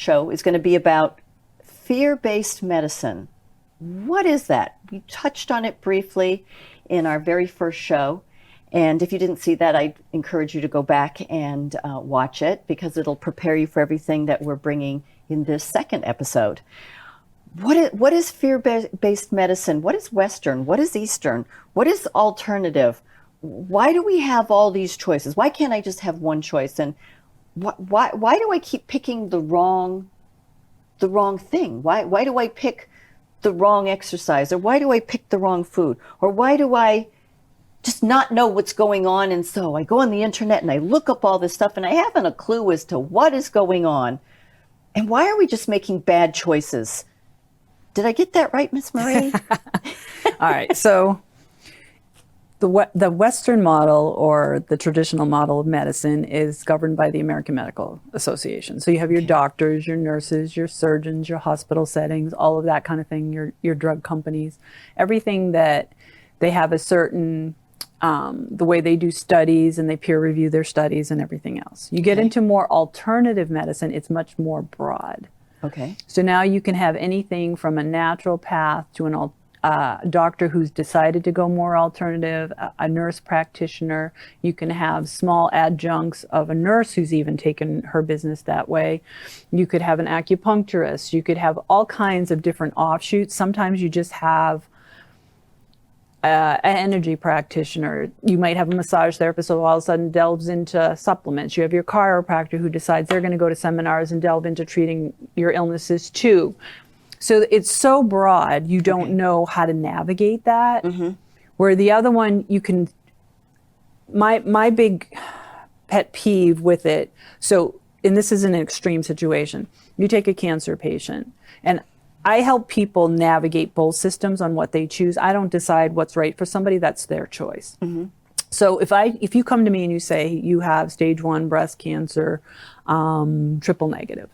show is going to be about fear-based medicine. What is that? We touched on it briefly in our very first show. And if you didn't see that, I encourage you to go back and watch it, because it'll prepare you for everything that we're bringing in this second episode. What is fear-based medicine? What is Western? What is Eastern? What is alternative? Why do we have all these choices? Why can't I just have one choice? And why do I keep picking the wrong thing? Why do I pick the wrong exercise? Or why do I pick the wrong food? Or why do I just not know what's going on? And so I go on the internet and I look up all this stuff and I haven't a clue as to what is going on. And why are we just making bad choices? Did I get that right, Miss Marie? All right. So the Western model, or the traditional model of medicine, is governed by the American Medical Association. So you have your doctors, your nurses, your surgeons, your hospital settings, all of that kind of thing, your drug companies, everything that they have a certain, the way they do studies and they peer review their studies and everything else. You get into more alternative medicine, it's much more broad. Okay. So now you can have anything from a naturopath to a doctor who's decided to go more alternative, a nurse practitioner. You can have small adjuncts of a nurse who's even taken her business that way. You could have an acupuncturist. You could have all kinds of different offshoots. Sometimes you just have an energy practitioner. You might have a massage therapist who all of a sudden delves into supplements. You have your chiropractor who decides they're going to go to seminars and delve into treating your illnesses too. So it's so broad, you don't know how to navigate that. Where the other one, you can, my big pet peeve with it, so, and this is an extreme situation, you take a cancer patient, and I help people navigate both systems on what they choose. I don't decide what's right for somebody, that's their choice. So if you come to me and you say you have stage 1 breast cancer, triple negative,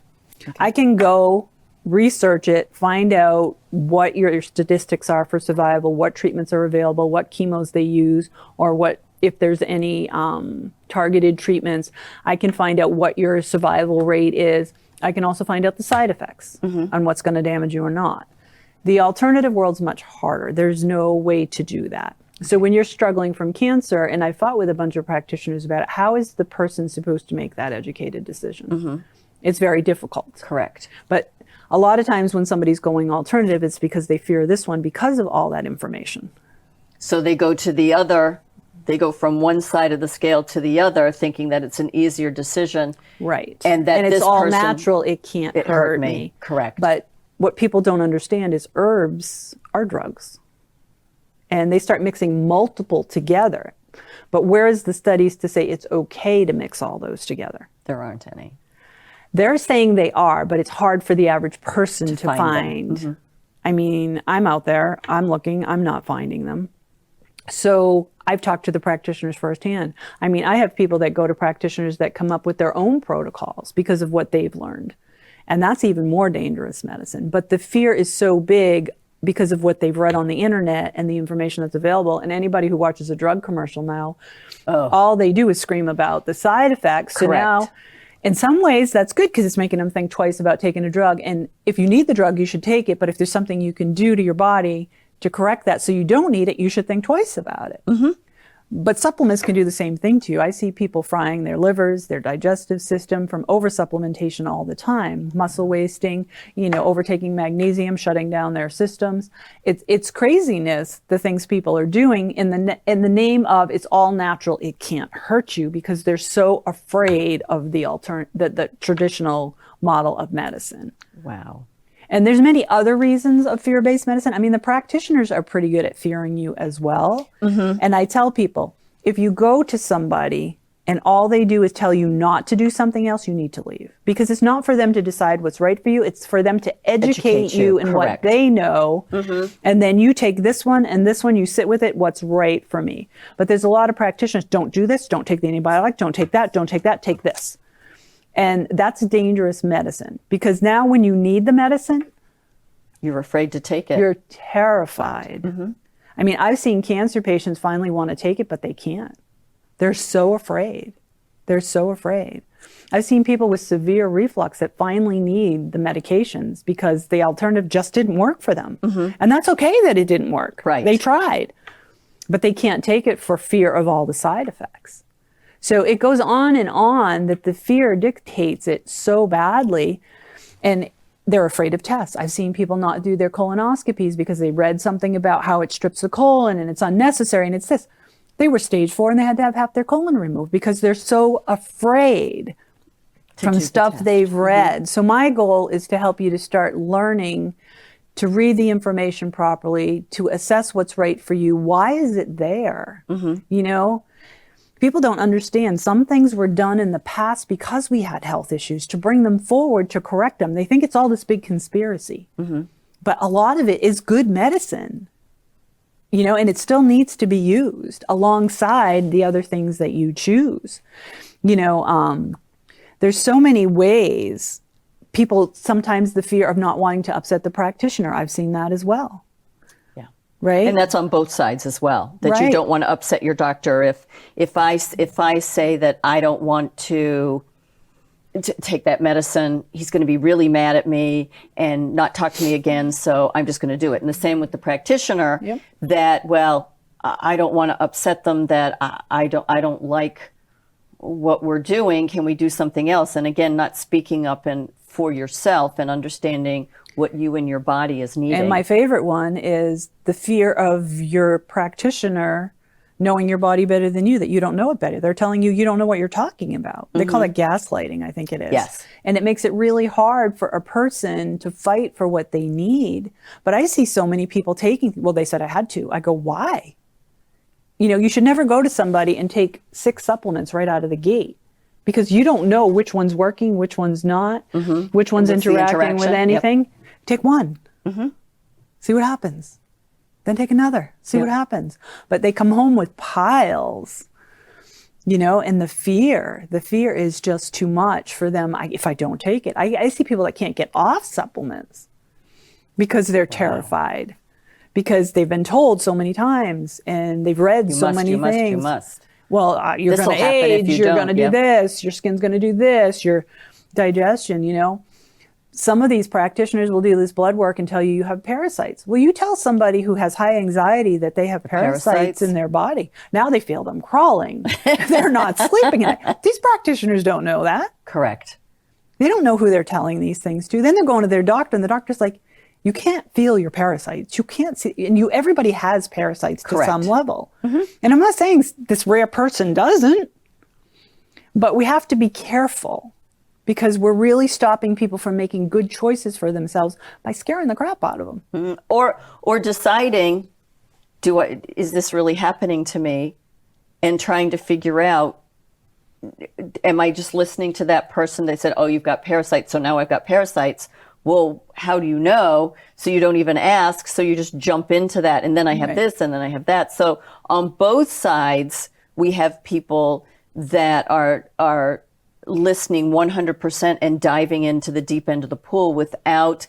I can go research it, find out what your statistics are for survival, what treatments are available, what chemos they use, or what, if there's any targeted treatments. I can find out what your survival rate is. I can also find out the side effects on what's going to damage you or not. The alternative world's much harder. There's no way to do that. So when you're struggling from cancer, and I fought with a bunch of practitioners about it, how is the person supposed to make that educated decision? It's very difficult. Correct. But a lot of times when somebody's going alternative, it's because they fear this one because of all that information. So they go to the other, they go from one side of the scale to the other, thinking that it's an easier decision. Right. And that it's this all person, natural, it can't hurt me. Correct. But what people don't understand is herbs are drugs. And they start mixing multiple together. But where is the studies to say it's okay to mix all those together? There aren't any. They're saying they are, but it's hard for the average person to find. I mean, I'm out there, I'm looking, I'm not finding them. So I've talked to the practitioners firsthand. I mean, I have people that go to practitioners that come up with their own protocols because of what they've learned. And that's even more dangerous medicine. But the fear is so big because of what they've read on the internet and the information that's available. And anybody who watches a drug commercial now, all they do is scream about the side effects. So now, in some ways, that's good because it's making them think twice about taking a drug. And if you need the drug, you should take it. But if there's something you can do to your body to correct that so you don't need it, you should think twice about it. But supplements can do the same thing to you. I see people frying their livers, their digestive system from over-supplementation all the time. Muscle wasting, overtaking magnesium, shutting down their systems. It's craziness, the things people are doing in the name of it's all natural, it can't hurt you, because they're so afraid of the traditional model of medicine. Wow. And there's many other reasons of fear-based medicine. I mean, the practitioners are pretty good at fearing you as well. And I tell people, if you go to somebody and all they do is tell you not to do something else, you need to leave. Because it's not for them to decide what's right for you. It's for them to educate you in what they know. And then you take this one and this one, you sit with it, what's right for me. But there's a lot of practitioners, don't do this, don't take the antibiotic, don't take that, take this. And that's dangerous medicine, because now when you need the medicine, you're afraid to take it. You're terrified. I mean, I've seen cancer patients finally want to take it, but they can't. They're so afraid. They're so afraid. I've seen people with severe reflux that finally need the medications because the alternative just didn't work for them. And that's okay that it didn't work. Right. They tried, but they can't take it for fear of all the side effects. So it goes on that the fear dictates it so badly, and they're afraid of tests. I've seen people not do their colonoscopies because they read something about how it strips the colon and it's unnecessary and it's this. They were stage 4 and they had to have half their colon removed because they're so afraid from stuff they've read. So my goal is to help you to start learning to read the information properly, to assess what's right for you. Why is it there? You know, people don't understand. Some things were done in the past because we had health issues to bring them forward, to correct them. They think it's all this big conspiracy. But a lot of it is good medicine, you know, and it still needs to be used alongside the other things that you choose. You know, there's so many ways. People, sometimes the fear of not wanting to upset the practitioner. I've seen that as well. Yeah. Right. And that's on both sides as well, that you Right. don't want to upset your doctor. If I say that I don't want to take that medicine, he's going to be really mad at me and not talk to me again, so I'm just going to do it. And the same with the practitioner, Yep. that, well, I don't want to upset them, that I don't like what we're doing. Can we do something else? And again, not speaking up and for yourself and understanding what you and your body is needing. And my favorite one is the fear of your practitioner knowing your body better than you, that you don't know it better. They're telling you you don't know what you're talking about. They call it gaslighting, I think it is. Yes. And it makes it really hard for a person to fight for what they need. But I see so many people taking, well, they said I had to. I go, why? You know, you should never go to somebody and take 6 supplements right out of the gate, because you don't know which one's working, which one's not, which one's What's the interacting with interaction? anything. Take one. See what happens. Then take another. See what happens. But they come home with piles, you know, and the fear is just too much for them. If I don't take it, I see people that can't get off supplements because they're terrified, because they've been told so many times and they've read so many things. You must. Well, you're This'll going to happen if age, you you're don't, going to do this, your skin's going to do this, your digestion, you know. Some of these practitioners will do this blood work and tell you have parasites. Well, you tell somebody who has high anxiety that they have parasites in their body. Now they feel them crawling. They're not sleeping at night. These practitioners don't know that. Correct. They don't know who they're telling these things to. Then they're going to their doctor and the doctor's like, you can't feel your parasites. You can't see, and everybody has parasites to some level. And I'm not saying this rare person doesn't, but we have to be careful, because we're really stopping people from making good choices for themselves by scaring the crap out of them. Or deciding, is this really happening to me? And trying to figure out, am I just listening to that person? They said, oh, you've got parasites, so now I've got parasites. Well, how do you know? So you don't even ask, so you just jump into that. And then I have this, and then I have that. So on both sides, we have people that are listening 100% and diving into the deep end of the pool without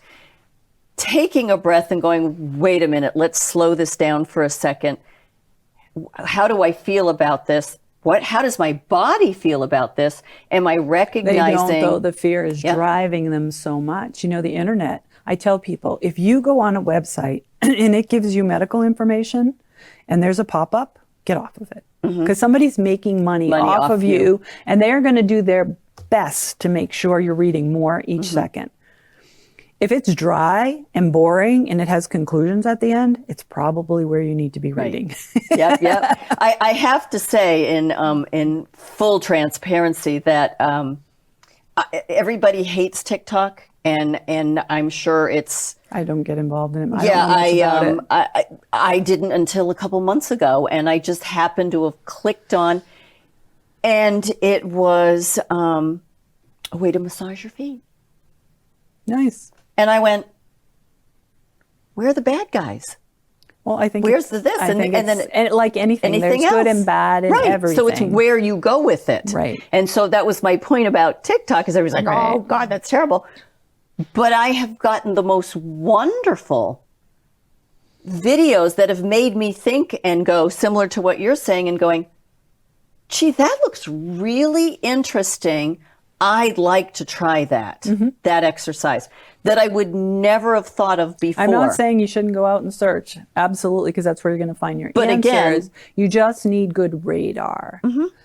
taking a breath and going, wait a minute, let's slow this down for a second. How do I feel about this? How does my body feel about this? Am I recognizing? They don't, though. The fear is driving them so much. You know, the internet, I tell people, if you go on a website and it gives you medical information and there's a pop-up, get off of it. Because somebody's making money off of you, and they are going to do their best to make sure you're reading more each second. If it's dry and boring and it has conclusions at the end, it's probably where you need to be reading. Yep. I have to say, in full transparency, that everybody hates TikTok, and I'm sure it's. I don't get involved in it. I didn't until a couple months ago, and I just happened to have clicked on, and it was a way to massage your feet. Nice. And I went, where are the bad guys? Well, I think where's this? And like anything there's else. Good and bad and everything. So it's where you go with it. Right. And so that was my point about TikTok, is everybody's like, oh God, that's terrible. But I have gotten the most wonderful videos that have made me think and go, similar to what you're saying, and going, gee, that looks really interesting. I'd like to try that, that exercise that I would never have thought of before. I'm not saying you shouldn't go out and search. Absolutely, because that's where you're going to find your But answers. again, You just need good radar.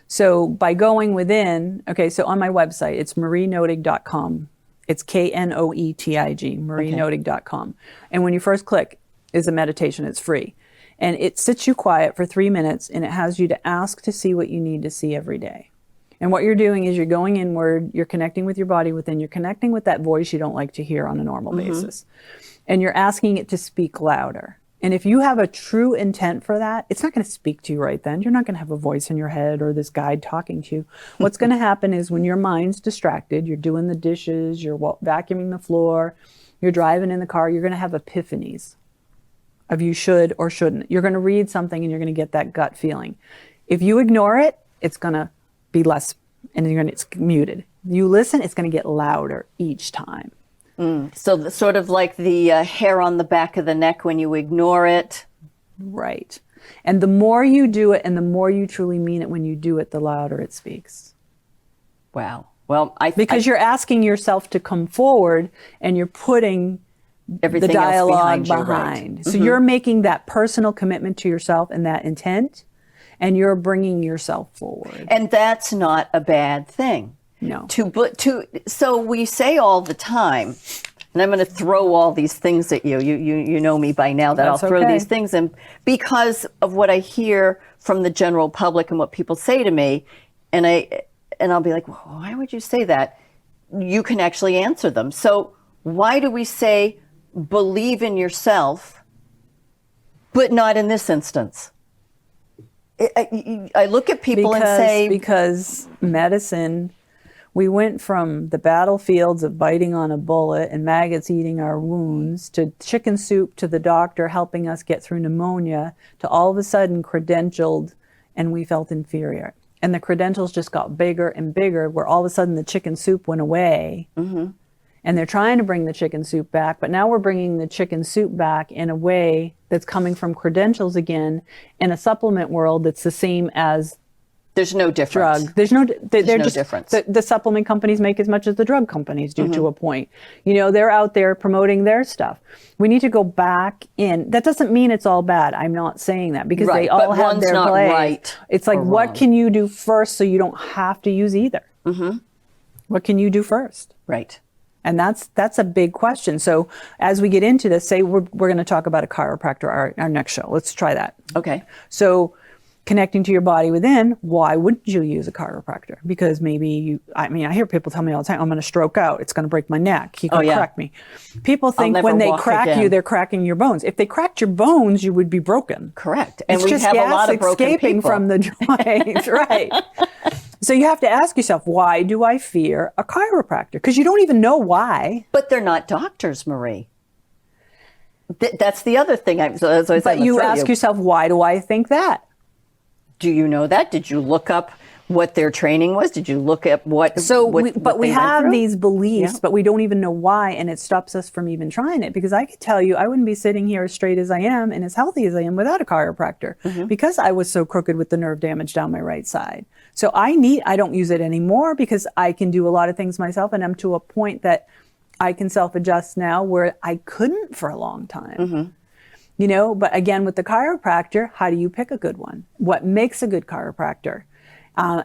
So by going within, okay, so on my website, it's marienotig.com. It's Knoetig, marienotig.com. And when you first click, is a meditation. It's free. And it sits you quiet for 3 minutes, and it has you to ask to see what you need to see every day. And what you're doing is you're going inward, you're connecting with your body within, you're connecting with that voice you don't like to hear on a normal basis. And you're asking it to speak louder. And if you have a true intent for that, it's not going to speak to you right then. You're not going to have a voice in your head or this guide talking to you. What's going to happen is when your mind's distracted, you're doing the dishes, you're vacuuming the floor, you're driving in the car, you're going to have epiphanies of you should or shouldn't. You're going to read something and you're going to get that gut feeling. If you ignore it, it's going to be less, and it's muted. You listen, it's going to get louder each time. So sort of like the hair on the back of the neck when you ignore it. Right. And the more you do it and the more you truly mean it when you do it, the louder it speaks. Wow. Well, because you're asking yourself to come forward and you're putting everything the dialogue else behind. You, right? So you're making that personal commitment to yourself and that intent, and you're bringing yourself forward. And that's not a bad thing. No. So we say all the time, and I'm going to throw all these things at you. You know me by now that That's I'll throw okay. these things in because of what I hear from the general public and what people say to me, and I'll be like, well, why would you say that? You can actually answer them. So why do we say believe in yourself, but not in this instance? I look at people and say... Because medicine, we went from the battlefields of biting on a bullet and maggots eating our wounds to chicken soup to the doctor helping us get through pneumonia to all of a sudden credentialed, and we felt inferior. And the credentials just got bigger and bigger, where all of a sudden the chicken soup went away. And they're trying to bring the chicken soup back, but now we're bringing the chicken soup back in a way that's coming from credentials again in a supplement world that's the same as there's no difference. Drug. There's no difference. The supplement companies make as much as the drug companies do to a point. You know, they're out there promoting their stuff. We need to go back in. That doesn't mean it's all bad. I'm not saying that because they all have their place. Right, it's like, what can you do first so you don't have to use either? What can you do first? Right. And that's a big question. So as we get into this, say we're going to talk about a chiropractor our next show. Let's try that. Okay. So connecting to your body within, why wouldn't you use a chiropractor? Because maybe I hear people tell me all the time, I'm going to stroke out. It's going to break my neck. He could crack me. People think when they crack you, they're cracking your bones. If they cracked your bones, you would be broken. Correct. And it's we just have gas a lot of broken escaping people. from the joints. Right. So you have to ask yourself, why do I fear a chiropractor? Because you don't even know why. But they're not doctors, Marie. That's the other thing. But you ask yourself, why do I think that? Do you know that? Did you look up what their training was? Did you look at what? We have these beliefs, but we don't even know why, and it stops us from even trying it. Because I could tell you, I wouldn't be sitting here as straight as I am and as healthy as I am without a chiropractor, because I was so crooked with the nerve damage down my right side. So I don't use it anymore because I can do a lot of things myself, and I'm to a point that I can self-adjust now where I couldn't for a long time. You know, but again, with the chiropractor, how do you pick a good one? What makes a good chiropractor?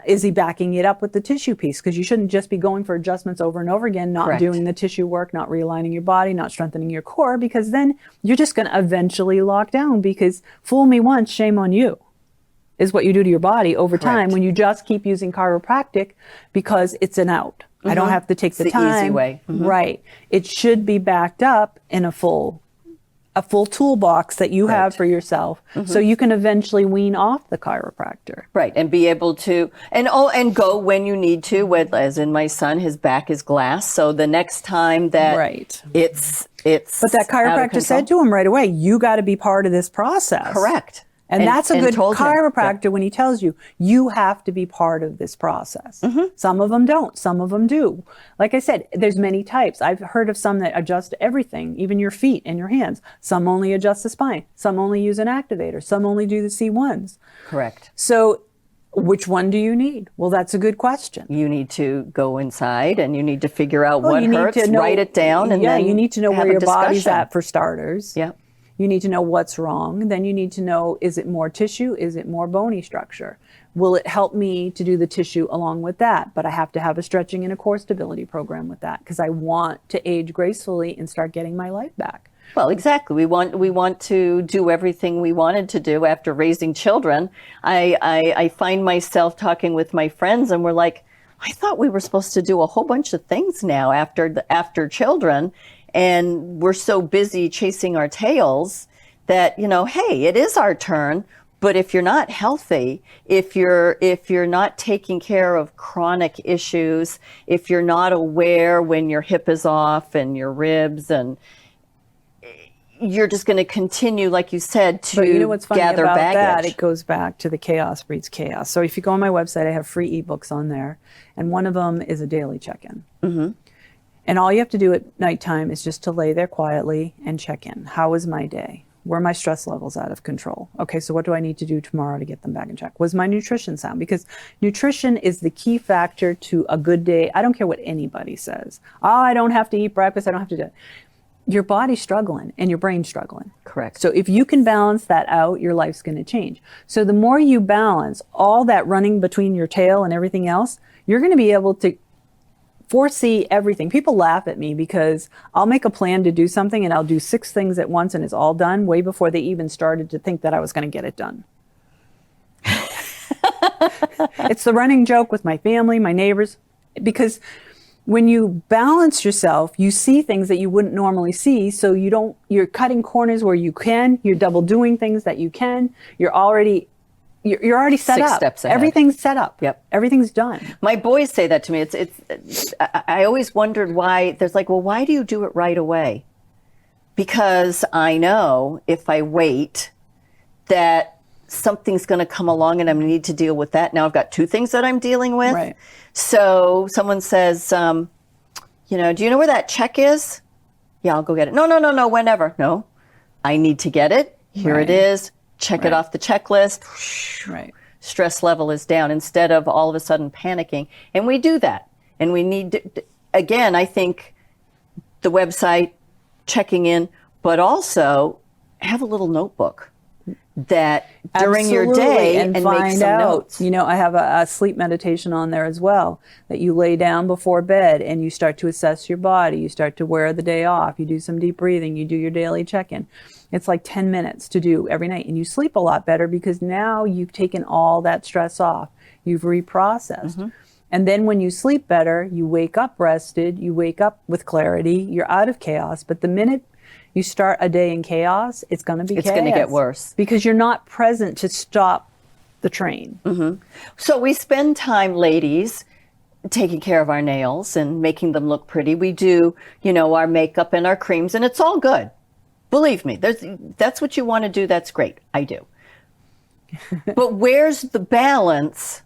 Is he backing it up with the tissue piece? Because you shouldn't just be going for adjustments over and over again, not doing the tissue work, not realigning your body, not strengthening your core, because then you're just going to eventually lock down, because fool me once, shame on you, is what you do to your body over time when you just keep using chiropractic because it's an out. I don't have to take the time. It's the easy way. Right. It should be backed up in a full toolbox that you have for yourself, so you can eventually wean off the chiropractor. Right, and be able to, and go when you need to, as in my son, his back is glass, so the next time that it's But that chiropractor said to him right away, you got to be part of this process. Correct. And that's a good chiropractor when he tells you, you have to be part of this process. Some of them don't. Some of them do. Like I said, there's many types. I've heard of some that adjust everything, even your feet and your hands. Some only adjust the spine. Some only use an activator. Some only do the C1s. Correct. So Which one do you need? Well, that's a good question. You need to go inside and you need to figure out Well, what you need hurts, to know, write it down, and yeah, then you need to know have where a your body's discussion. at for starters. Yeah. You need to know what's wrong. Then you need to know, is it more tissue? Is it more bony structure? Will it help me to do the tissue along with that? But I have to have a stretching and a core stability program with that because I want to age gracefully and start getting my life back. Well, exactly. We want to do everything we wanted to do after raising children. I find myself talking with my friends, and we're like, I thought we were supposed to do a whole bunch of things now after children, and we're so busy chasing our tails that, you know, hey, it is our turn. But if you're not healthy, if you're not taking care of chronic issues, if you're not aware when your hip is off and your ribs, and you're just going to continue, like you said, to But you know what's funny gather about baggage. that? It goes back to the chaos breeds chaos. So if you go on my website, I have free ebooks on there, and one of them is a daily check-in. Mm-hmm. And all you have to do at nighttime is just to lay there quietly and check in. How was my day? Were my stress levels out of control? Okay, so what do I need to do tomorrow to get them back in check? Was my nutrition sound? Because nutrition is the key factor to a good day. I don't care what anybody says. Oh, I don't have to eat breakfast. I don't have to do it. Your body's struggling and your brain's struggling. Correct. So if you can balance that out, your life's going to change. So the more you balance all that running between your tail and everything else, you're going to be able to foresee everything. People laugh at me because I'll make a plan to do something and I'll do 6 things at once and it's all done way before they even started to think that I was going to get it done. It's the running joke with my family, my neighbors, because when you balance yourself, you see things that you wouldn't normally see. So you're cutting corners where you can, you're double doing things that you can, you're already set 6 up. steps ahead. Everything's set up. Yep. Everything's done. My boys say that to me. I always wondered why. There's like, well, why do you do it right away? Because I know if I wait, that something's going to come along and I'm going to need to deal with that. Now I've got 2 things that I'm dealing with. Right. So someone says, do you know where that check is? Yeah, I'll go get it. No, whenever. No, I need to get it. Here Right. it is. Check it off the checklist. Right. Stress level is down instead of all of a sudden panicking. And we do that. And we need to, again, I think the website, checking in, but also have a little notebook that during your day and make find some out. notes. You know, I have a sleep meditation on there as well, that you lay down before bed and you start to assess your body. You start to wear the day off. You do some deep breathing. You do your daily check-in. It's like 10 minutes to do every night. And you sleep a lot better because now you've taken all that stress off. You've reprocessed. Mm-hmm. And then when you sleep better, you wake up rested. You wake up with clarity. You're out of chaos. But the minute you start a day in chaos, it's going to be chaos. It's going to get worse. Because you're not present to stop the train. Mm-hmm. So we spend time, ladies, taking care of our nails and making them look pretty. We do, our makeup and our creams, and it's all good. Believe me, that's what you want to do. That's great. I do. But where's the balance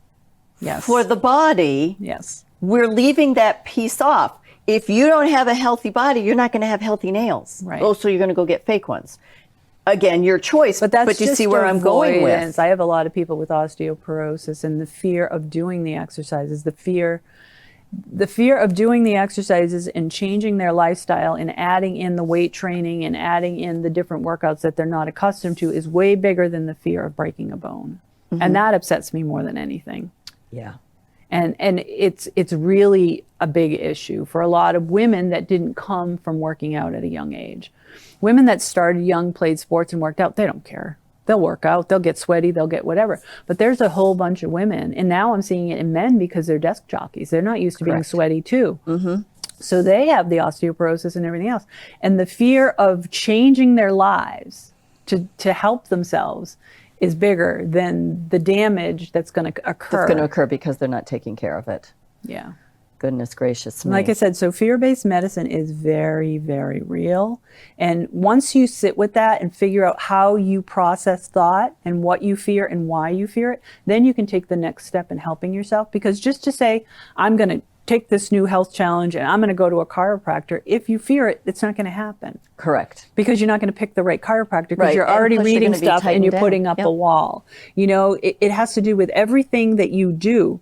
for the body? Yes. We're leaving that piece off. If you don't have a healthy body, you're not going to have healthy nails. Right. Oh, so you're going to go get fake ones. Again, your choice. But you see where I'm going with. I have a lot of people with osteoporosis and the fear of doing the exercises, the fear of doing the exercises and changing their lifestyle and adding in the weight training and adding in the different workouts that they're not accustomed to is way bigger than the fear of breaking a bone. Mm-hmm. And that upsets me more than anything. Yeah. And it's really a big issue for a lot of women that didn't come from working out at a young age. Women that started young, played sports and worked out, they don't care. They'll work out, they'll get sweaty, they'll get whatever. But there's a whole bunch of women, and now I'm seeing it in men because they're desk jockeys. They're not used to being sweaty too. Mm-hmm. So they have the osteoporosis and everything else. And the fear of changing their lives to help themselves is bigger than the damage that's going to occur. It's going to occur because they're not taking care of it. Yeah. Goodness gracious me. Like I said, so fear-based medicine is very, very real. And once you sit with that and figure out how you process thought and what you fear and why you fear it, then you can take the next step in helping yourself. Because just to say, I'm going to take this new health challenge and I'm going to go to a chiropractor. If you fear it, it's not going to happen. Correct. Because you're not going to pick the right chiropractor because Right. you're And already plus you're reading gonna be stuff and tightened you're down. putting up Yep. a wall. You know, it has to do with everything that you do.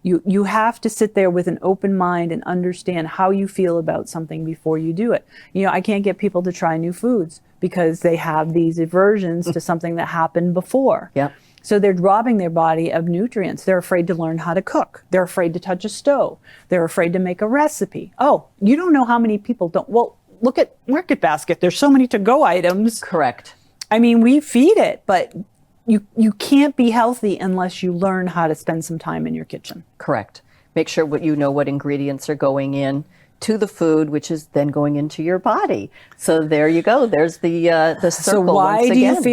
You have to sit there with an open mind and understand how you feel about something before you do it. You know, I can't get people to try new foods because they have these aversions to something that happened before. Yep. So they're robbing their body of nutrients. They're afraid to learn how to cook. They're afraid to touch a stove. They're afraid to make a recipe. Oh, you don't know how many people don't. Well, look at Market Basket. There's so many to-go items. Correct. I mean, we feed it, but you can't be healthy unless you learn how to spend some time in your kitchen. Correct. Make sure what you know what ingredients are going in to the food, which is then going into your body. So there you go. There's the circle. So why once do you again.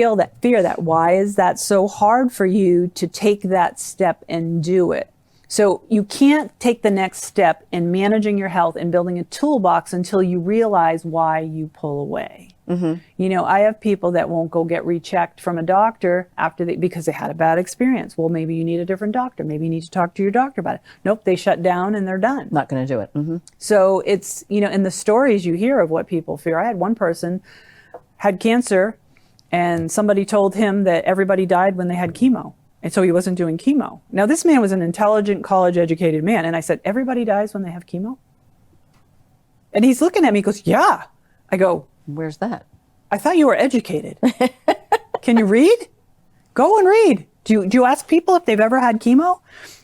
fear that? Why is that so hard for you to take that step and do it? So you can't take the next step in managing your health and building a toolbox until you realize why you pull away. Mm-hmm. You know, I have people that won't go get rechecked from a doctor because they had a bad experience. Well, maybe you need a different doctor. Maybe you need to talk to your doctor about it. Nope, they shut down and they're done. Not going to do it. Mm-hmm. So it's, you know, in the stories you hear of what people fear. I had one person had cancer and somebody told him that everybody died when they had chemo. And so he wasn't doing chemo. Now, this man was an intelligent, college-educated man. And I said, everybody dies when they have chemo? And he's looking at me, he goes, yeah. I go, Where's that? I thought you were educated. Can you read? Go and read. Do you ask people if they've ever had chemo?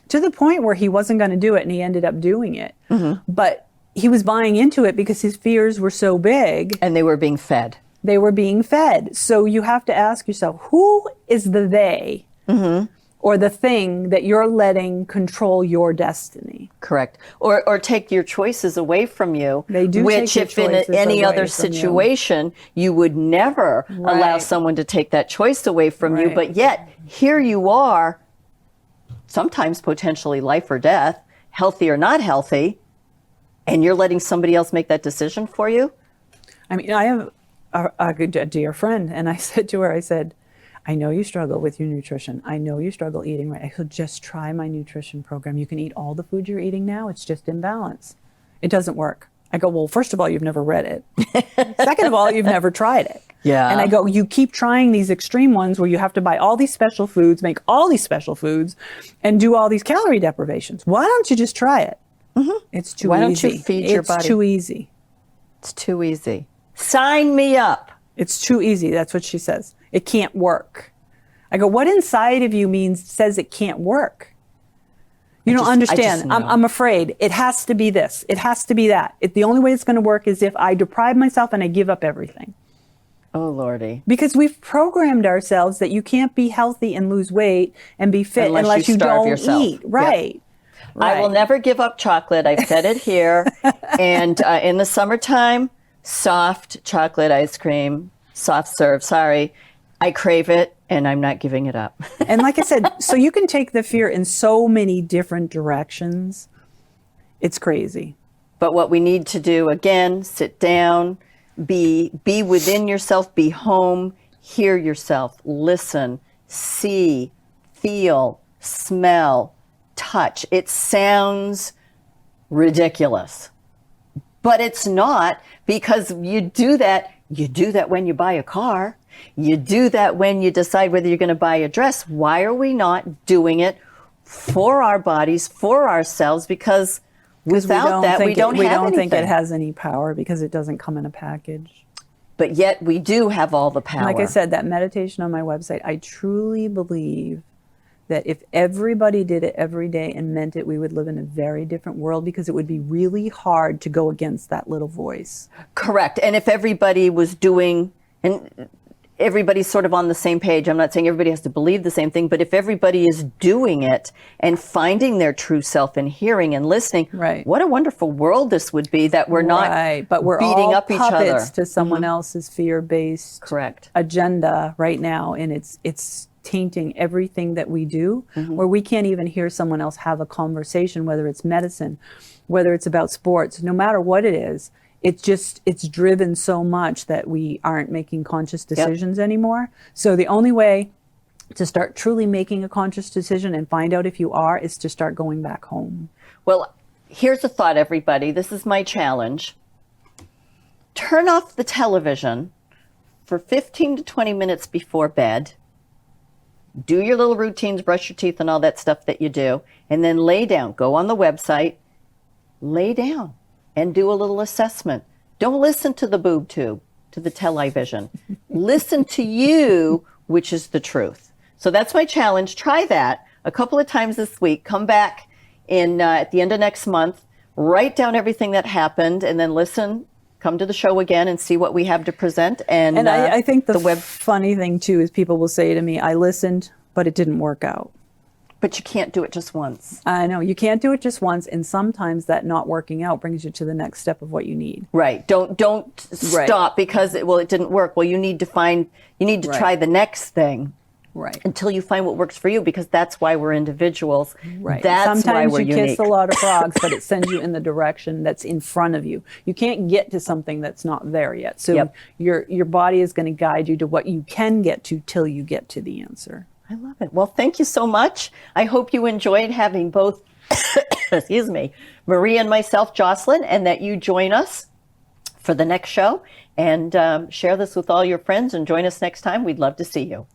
To the point where he wasn't going to do it and he ended up doing it. Mm-hmm. But he was buying into it because his fears were so big. And they were being fed. They were being fed. So you have to ask yourself, who is the they? Mm-hmm. Or the thing that you're letting control your destiny. Correct. Or take your choices away from you. They do which take your if in choices any away other from you. situation, you would never allow Right. someone to take that choice away from you. Right. But yet, here you are, sometimes potentially life or death, healthy or not healthy, and you're letting somebody else make that decision for you? I mean, I have a dear friend, and I said to her, I said, I know you struggle with your nutrition. I know you struggle eating right. I said, just try my nutrition program. You can eat all the food you're eating now. It's just imbalance. It doesn't work. I go, well, first of all, you've never read it. Second of all, you've never tried it. Yeah. And I go, you keep trying these extreme ones where you have to buy all these special foods, make all these special foods, and do all these calorie deprivations. Why don't you just try it? Mm-hmm. It's too easy. Why don't you feed your body? It's too easy. It's too easy. Sign me up. It's too easy. That's what she says. It can't work. I go, what inside of you says it can't work? You don't understand. know. I'm afraid. It has to be this. It has to be that. The only way it's going to work is if I deprive myself and I give up everything. Oh, Lordy. Because we've programmed ourselves that you can't be healthy and lose weight and be fit unless you starve don't yourself. eat. Right. Yep. I will never give up chocolate. I've said it here. And in the summertime, soft chocolate ice cream, soft serve. Sorry. I crave it and I'm not giving it up. And like I said, so you can take the fear in so many different directions. It's crazy. But what we need to do, again, sit down, be within yourself, be home, hear yourself, listen, see, feel, smell, touch. It sounds ridiculous, but it's not, because you do that when you buy a car. You do that when you decide whether you're going to buy a dress. Why are we not doing it for our bodies, for ourselves? Because without that, we don't have anything. We don't think it has any power because it doesn't come in a package. But yet we do have all the power. And like I said, that meditation on my website, I truly believe that if everybody did it every day and meant it, we would live in a very different world, because it would be really hard to go against that little voice. Correct. And if everybody was doing, and everybody's sort of on the same page, I'm not saying everybody has to believe the same thing, but if everybody is doing it and finding their true self and hearing and listening, right, what a wonderful world this would be, that we're not but we're beating all up each other. puppets to someone else's fear-based Correct. agenda right now, and it's tainting everything that we do, where we can't even hear someone else have a conversation, whether it's medicine, whether it's about sports, no matter what it is. It's driven so much that we aren't making conscious decisions anymore. So the only way to start truly making a conscious decision and find out if you are is to start going back home. Well, here's a thought, everybody. This is my challenge. Turn off the television for 15 to 20 minutes before bed. Do your little routines, brush your teeth and all that stuff that you do, and then lay down. Go on the website, lay down, and do a little assessment. Don't listen to the boob tube, to the television. Listen to you, which is the truth. So that's my challenge. Try that a couple of times this week. Come back at the end of next month, write down everything that happened, and then listen. Come to the show again and see what we have to present. And I think the funny thing too is people will say to me, I listened, but it didn't work out. But you can't do it just once. I know, you can't do it just once, and sometimes that not working out brings you to the next step of what you need. Right. Don't stop because it didn't work. Well, you need to try the next thing. Right. Until you find what works for you, because that's why we're individuals. Right. That's Sometimes why we're you unique. kiss a lot of frogs, but it sends you in the direction that's in front of you. You can't get to something that's not there yet. So your body is going to guide you to what you can get to till you get to the answer. I love it. Well, thank you so much. I hope you enjoyed having both, excuse me, Marie and myself, Jocelyn, and that you join us for the next show and share this with all your friends and join us next time. We'd love to see you.